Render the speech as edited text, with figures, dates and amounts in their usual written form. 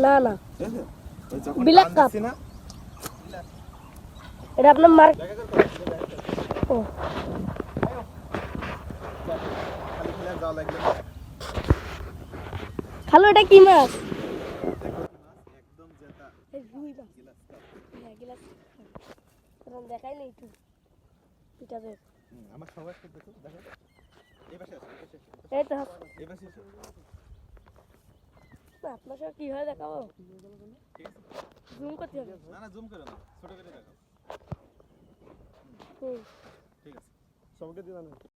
না না ওই যখন ব্ল্যাক কাপ না এটা আপনার মার ও খালি খেলে যাওয়া লাগবে না খালো এটা কি মাছ একদম জেতা এই রুই মাছ গ্লাস কাপ হ্যাঁ গ্লাস তখন দেখাই নেই একটু এটা দেখ আমার সবাই একটু দেখো দেখো এই পাশে আছে এই তো এই পাশে আছে আপনার সাথে কিভাবে দেখাবো ঠিক আছে জুম করতে হবে না না জুম করো না ছোট করে দেখাও হুম ঠিক আছে সবকে দিলাম